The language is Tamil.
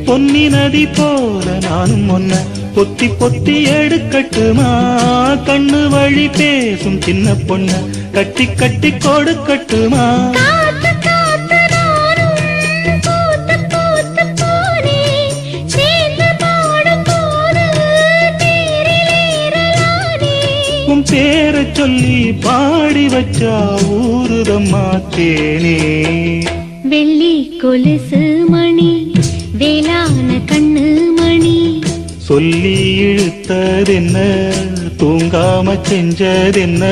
பொன்னி நதி போல நானும் ஒன்ன பொத்தி பொத்தி எடுக்கட்டுமா கண்ணு வழி பேசும் சின்ன பொண்ண கட்டி கட்டி கொடுக்கட்டுமா உன் பேரை சொல்லி பாடி வச்சா ஊருதம்மா தேனே வெள்ளி கொலுசு மணி வேளான கண்ணு மணி சொல்லி இழுத்ததென்ன தூங்காம செஞ்சதென்ன